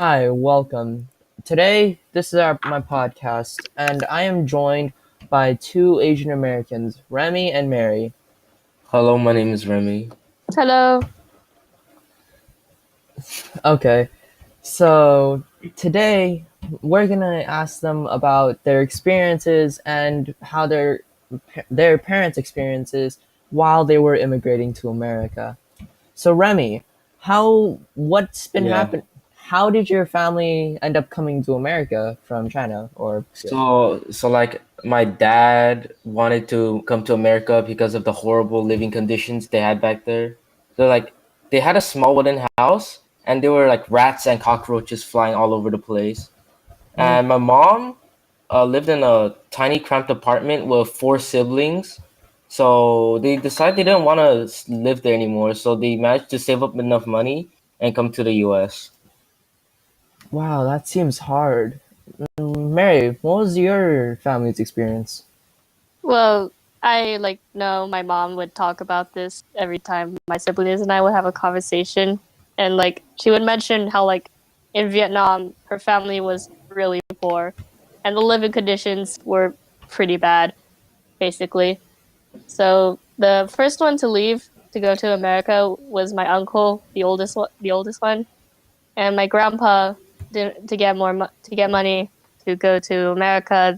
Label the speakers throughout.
Speaker 1: Hi, welcome. Today, this is my podcast, and I am joined by two Asian Americans, Remy and Mary.
Speaker 2: Hello, my name is Remy.
Speaker 3: Hello.
Speaker 1: Okay, so today we're gonna ask them about their experiences and how their parents' experiences while they were immigrating to America. So Remy, what's been
Speaker 2: Yeah.
Speaker 1: happening? How did your family end up coming to America from China or yeah.
Speaker 2: So my dad wanted to come to America because of the horrible living conditions they had back there. So like they had a small wooden house and there were like rats and cockroaches flying all over the place.
Speaker 1: Oh,
Speaker 2: And my mom lived in a tiny cramped apartment with four siblings. So they decided they didn't want to live there anymore. So they managed to save up enough money and come to the US.
Speaker 1: wow, that seems hard. Mary, what was your family's experience?
Speaker 3: Well, I know my mom would talk about this every time my siblings and I would have a conversation, and she would mention how in Vietnam her family was really poor, and the living conditions were pretty bad, basically. So the first one to leave to go to America was my uncle, the oldest one, and my grandpa to get to get money to go to America.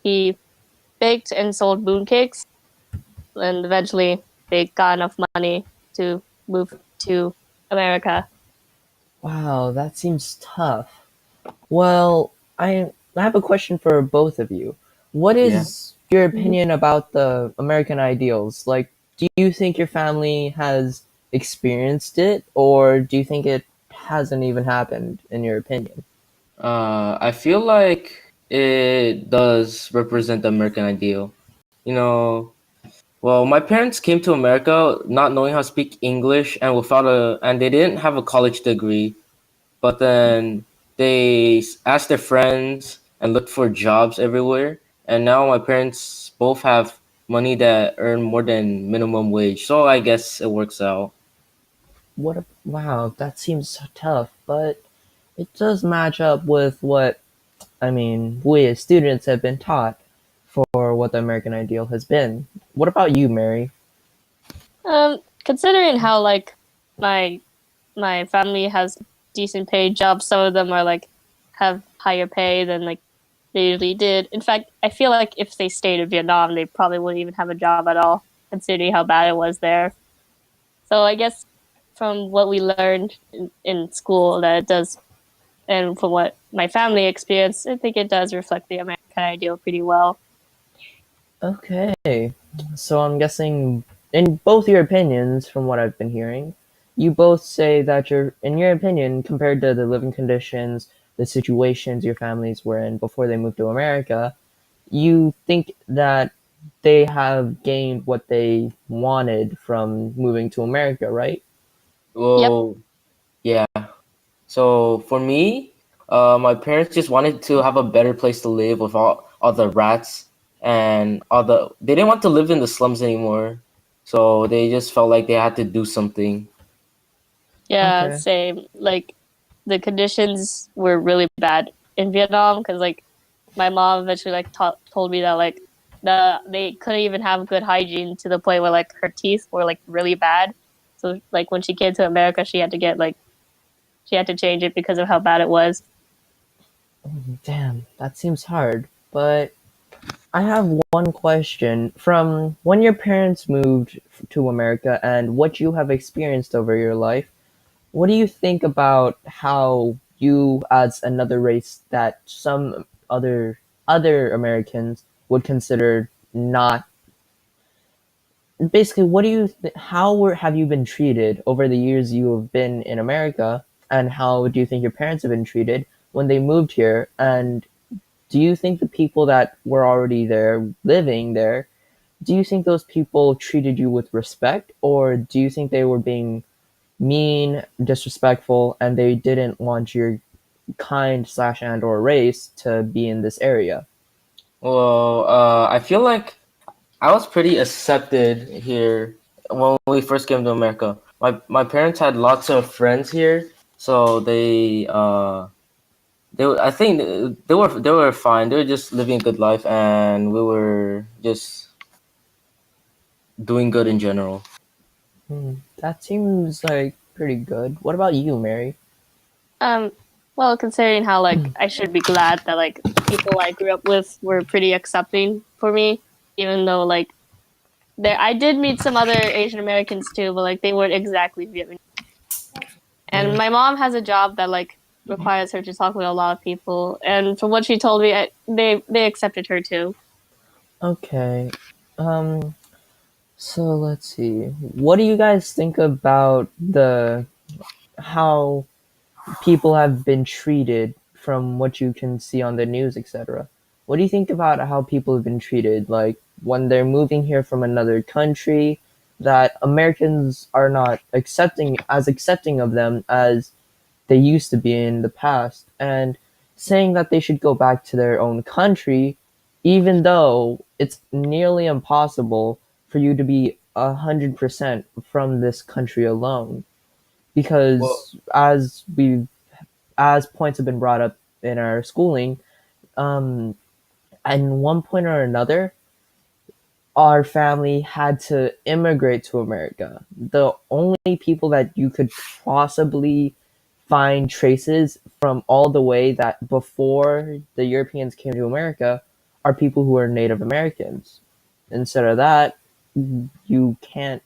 Speaker 3: He baked and sold mooncakes, and eventually they got enough money to move to America.
Speaker 1: Wow, that seems tough. Well, I have a question for both of you. What
Speaker 2: Yeah.
Speaker 1: is your opinion about the American ideals? Like, do you think your family has experienced it, or do you think it hasn't even happened, in your opinion?
Speaker 2: I feel like it does represent the American ideal. You know, well, my parents came to America not knowing how to speak English and they didn't have a college degree. But then asked their friends and looked for jobs everywhere. And now my parents both have money that earn more than minimum wage. So I guess it works out.
Speaker 1: Wow, that seems so tough, but it does match up with what we as students have been taught for what the American ideal has been. What about you, Mary?
Speaker 3: Considering how my my family has decent paid jobs, some of them are have higher pay than they usually did. In fact, I feel like if they stayed in Vietnam, they probably wouldn't even have a job at all, considering how bad it was there. So I guess from what we learned in school, that it does, and from what my family experienced, I think it does reflect the American ideal pretty well.
Speaker 1: Okay, so I'm guessing in both your opinions, from what I've been hearing, you both say that in your opinion, compared to the living conditions, the situations your families were in before they moved to America, you think that they have gained what they wanted from moving to America, right?
Speaker 3: Yep.
Speaker 2: Well, yeah. So for me, my parents just wanted to have a better place to live with all the rats and they didn't want to live in the slums anymore. So they just felt like they had to do something.
Speaker 3: Yeah,
Speaker 1: Okay.
Speaker 3: same. The conditions were really bad in Vietnam because my mom eventually told me that they couldn't even have good hygiene to the point where her teeth were really bad. So when she came to America, she had to change it because of how bad it was.
Speaker 1: Damn, that seems hard. But I have one question. From when your parents moved to America and what you have experienced over your life, what do you think about how you, as another race that some other Americans would consider not basically what do you have you been treated over the years you have been in America, and how do you think your parents have been treated when they moved here, and do you think the people that were already there living there, do you think those people treated you with respect, or do you think they were being mean, disrespectful, and they didn't want your kind slash and or race to be in this area?
Speaker 2: Well, I feel like I was pretty accepted here when we first came to America. My parents had lots of friends here, So I think they were fine. They were just living a good life, and we were just doing good in general.
Speaker 1: That seems like pretty good. What about you, Mary?
Speaker 3: Um, well, considering how like I should be glad that like people I grew up with were pretty accepting for me, even though like there I did meet some other Asian Americans too, but like they weren't exactly Vietnamese. And
Speaker 1: Mm,
Speaker 3: my mom has a job that like requires her to talk with a lot of people, and from what she told me, they accepted her too.
Speaker 1: okay. Um, so let's see. What do you guys think about the how people have been treated from what you can see on the news, etc.? What do you think about how people have been treated, like when they're moving here from another country, that Americans are not accepting of them as they used to be in the past, and saying that they should go back to their own country, even though it's nearly impossible for you to be 100% from this country alone,
Speaker 2: Well,
Speaker 1: because as points have been brought up in our schooling, um, at one point or another, our family had to immigrate to America. The only people that you could possibly find traces from all the way that before the Europeans came to America are people who are Native Americans. Instead of that, you can't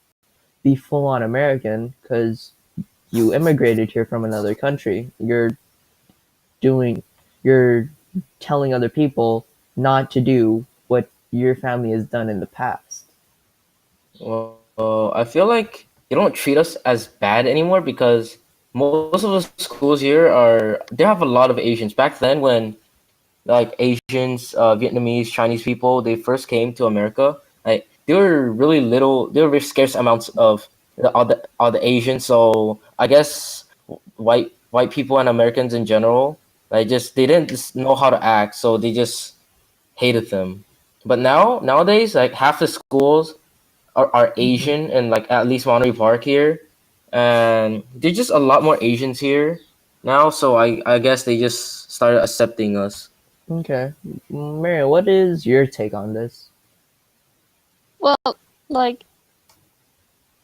Speaker 1: be full on American because you immigrated here from another country. Doing, you're telling other people not to do what your family has done in the past.
Speaker 2: I feel like they don't treat us as bad anymore because most of the schools here they have a lot of Asians. Back then, when like Asians, Vietnamese, Chinese people, they first came to America, like they were really little. There were very scarce amounts of the Asians. So I guess white people and Americans in general, like just they didn't just know how to act, so they just hated them. But nowadays, like half the schools are Asian, and like at least Monterey Park here, and there's just a lot more Asians here now. So I guess they just started accepting us.
Speaker 1: Okay. Maria, what is your take on this?
Speaker 3: Well, like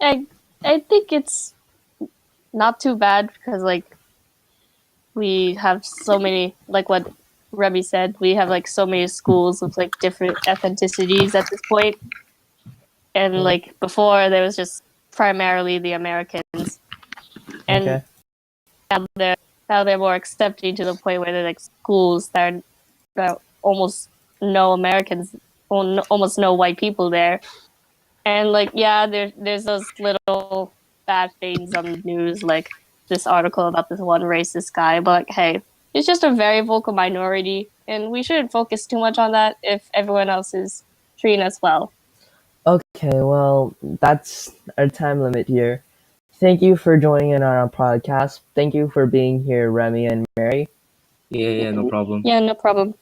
Speaker 3: I I think it's not too bad because like we have so many like what Remy said, we have like so many schools with like different ethnicities at this point. And
Speaker 1: Mm,
Speaker 3: like before there was just primarily the Americans. And
Speaker 1: okay.
Speaker 3: now they're now they're more accepting to the point where they're like schools that are almost no Americans or almost no white people there. And like yeah, there's those little bad things on the news, like this article about this one racist guy. But like, hey, it's just a very vocal minority, and we shouldn't focus too much on that if everyone else is treating us well.
Speaker 1: Okay, well, that's our time limit here. Thank you for joining in on our podcast. Thank you for being here, Remy and Mary.
Speaker 2: Yeah, yeah, no problem.
Speaker 3: Yeah, no problem.